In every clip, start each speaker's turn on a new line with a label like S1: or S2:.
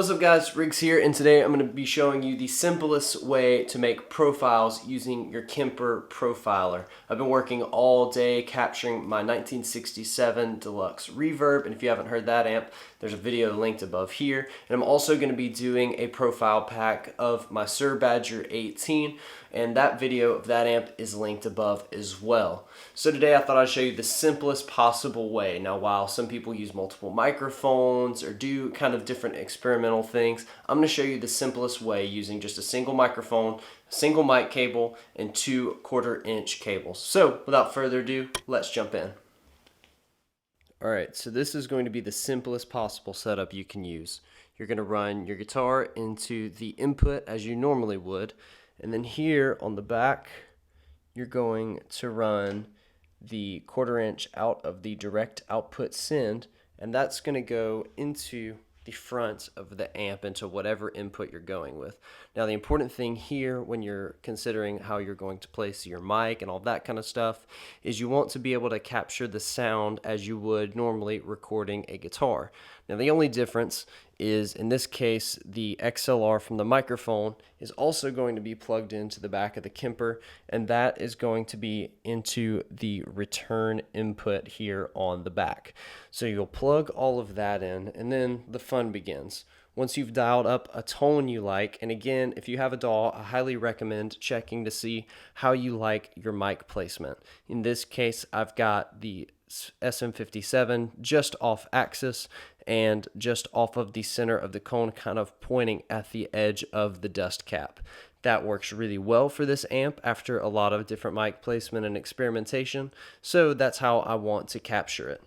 S1: What's up guys, Riggs here, and today I'm going to be showing you the simplest way to make profiles using your Kemper profiler. I've been working all day capturing my 1967 Deluxe Reverb, and if you haven't heard that amp, there's a video linked above here. And I'm also going to be doing a profile pack of my Sir Badger 18, and that video of that amp is linked above as well. So today I thought I'd show you the simplest possible way. Now while some people use multiple microphones or do kind of different experimental things, I'm going to show you the simplest way using just a single microphone, a single mic cable, and 2 1/4-inch cables. So without further ado, let's jump in. Alright, so this is going to be the simplest possible setup you can use. You're going to run your guitar into the input as you normally would, and then here on the back you're going to run the 1/4-inch out of the direct output send, and that's going to go into the front of the amp, into whatever input you're going with. Now the important thing here when you're considering how you're going to place your mic and all that kind of stuff is you want to be able to capture the sound as you would normally recording a guitar. Now the only difference is in this case the XLR from the microphone is also going to be plugged into the back of the Kemper, and that is going to be into the return input here on the back. So you'll plug all of that in, and then the fun begins. Once you've dialed up a tone you like, and again, if you have a DAW, I highly recommend checking to see how you like your mic placement. In this case, I've got the SM57 just off axis and just off of the center of the cone, kind of pointing at the edge of the dust cap. That works really well for this amp after a lot of different mic placement and experimentation, so that's how I want to capture it.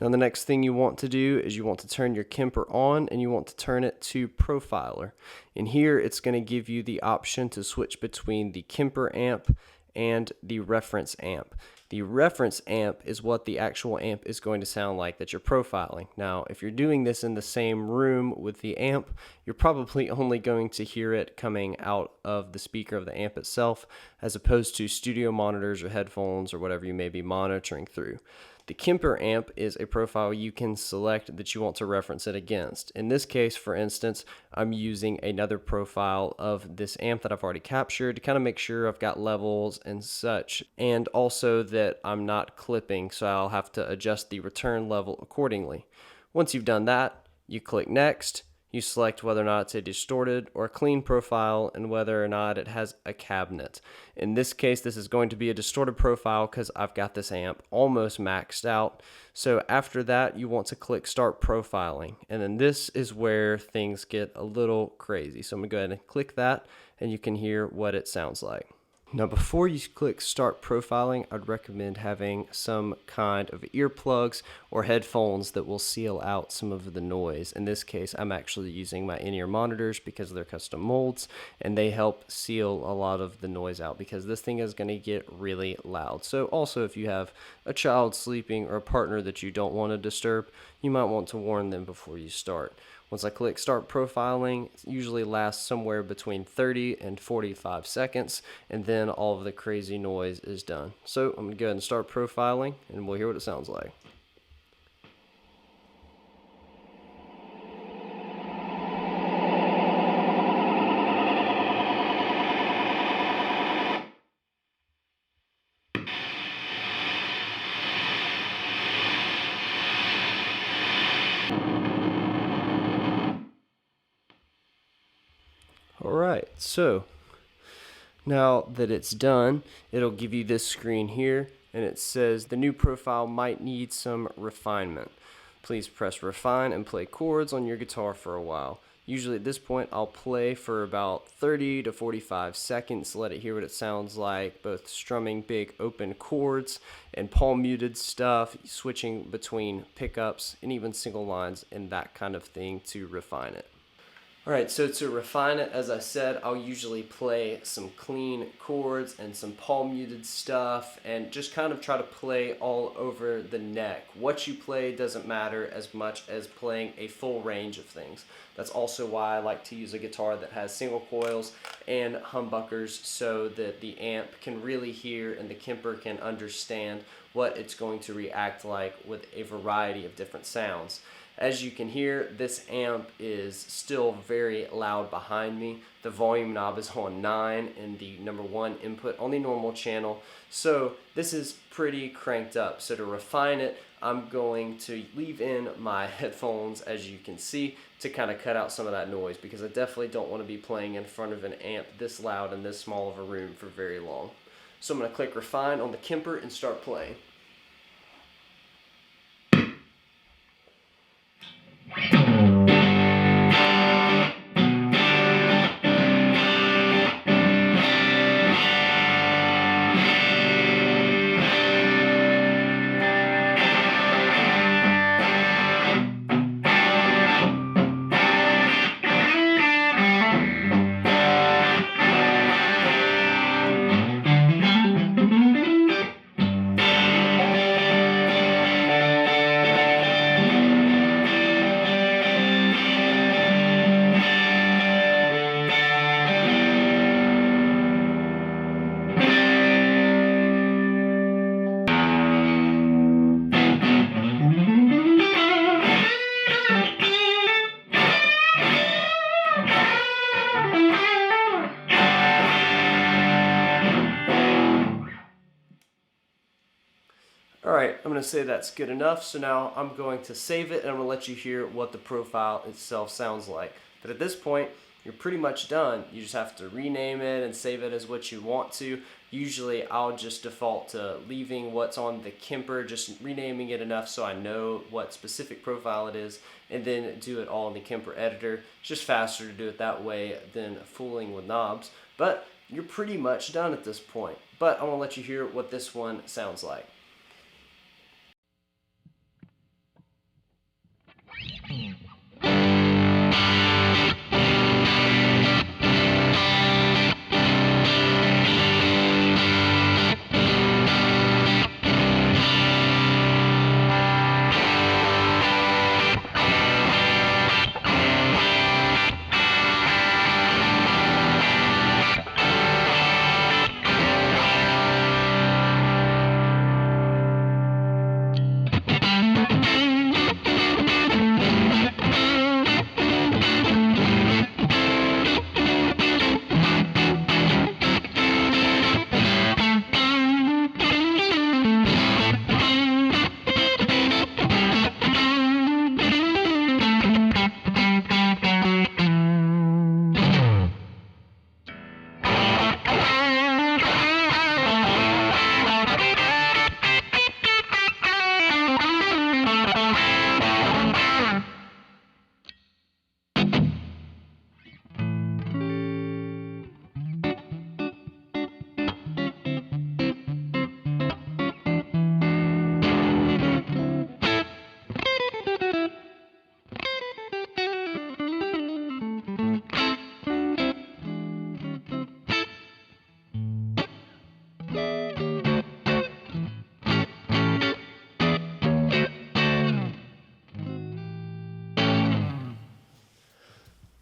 S1: Now the next thing you want to do is you want to turn your Kemper on, and you want to turn it to profiler. In here it's going to give you the option to switch between the Kemper amp and the reference amp. The reference amp is what the actual amp is going to sound like that you're profiling. Now, if you're doing this in the same room with the amp, you're probably only going to hear it coming out of the speaker of the amp itself, as opposed to studio monitors or headphones or whatever you may be monitoring through. The Kemper amp is a profile you can select that you want to reference it against. In this case, for instance, I'm using another profile of this amp that I've already captured to kind of make sure I've got levels and such, and also that I'm not clipping, so I'll have to adjust the return level accordingly. Once you've done that, you click Next. You select whether or not it's a distorted or a clean profile and whether or not it has a cabinet. In this case, this is going to be a distorted profile because I've got this amp almost maxed out. So after that, you want to click Start Profiling. And then this is where things get a little crazy. So I'm going to go ahead and click that, and you can hear what it sounds like. Now before you click Start Profiling, I'd recommend having some kind of earplugs or headphones that will seal out some of the noise. In this case, I'm actually using my in-ear monitors because they're custom molds, and they help seal a lot of the noise out because this thing is going to get really loud. So also if you have a child sleeping or a partner that you don't want to disturb, you might want to warn them before you start. Once I click Start Profiling, it usually lasts somewhere between 30 and 45 seconds, and then all of the crazy noise is done. So I'm going to go ahead and start profiling, and we'll hear what it sounds like. Alright, so now that it's done, it'll give you this screen here, and it says the new profile might need some refinement. Please press refine and play chords on your guitar for a while. Usually at this point I'll play for about 30 to 45 seconds, let it hear what it sounds like, both strumming big open chords and palm muted stuff, switching between pickups and even single lines and that kind of thing to refine it. Alright, so to refine it, as I said, I'll usually play some clean chords and some palm muted stuff and just kind of try to play all over the neck. What you play doesn't matter as much as playing a full range of things. That's also why I like to use a guitar that has single coils and humbuckers so that the amp can really hear and the Kemper can understand what it's going to react like with a variety of different sounds. As you can hear, this amp is still very loud behind me. The volume knob is on 9 and the number 1 input on the normal channel. So this is pretty cranked up. So to refine it, I'm going to leave in my headphones, as you can see, to kind of cut out some of that noise, because I definitely don't want to be playing in front of an amp this loud in this small of a room for very long. So I'm going to click refine on the Kemper and start playing. Alright, I'm going to say that's good enough, so now I'm going to save it and I'm going to let you hear what the profile itself sounds like. But at this point, you're pretty much done. You just have to rename it and save it as what you want to. Usually I'll just default to leaving what's on the Kemper, just renaming it enough so I know what specific profile it is, and then do it all in the Kemper editor. It's just faster to do it that way than fooling with knobs. But you're pretty much done at this point. But I want to let you hear what this one sounds like.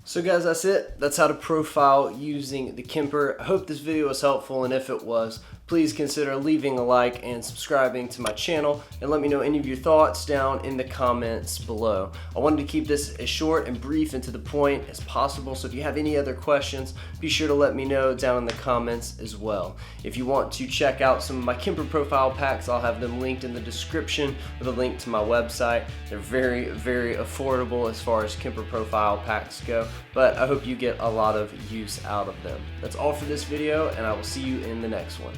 S1: So guys, that's it. That's how to profile using the Kemper. I hope this video was helpful, and if it was, please consider leaving a like and subscribing to my channel, and let me know any of your thoughts down in the comments below. I wanted to keep this as short and brief and to the point as possible, so if you have any other questions, be sure to let me know down in the comments as well. If you want to check out some of my Kemper profile packs, I'll have them linked in the description with a link to my website. They're very, very affordable as far as Kemper profile packs go, but I hope you get a lot of use out of them. That's all for this video, and I will see you in the next one.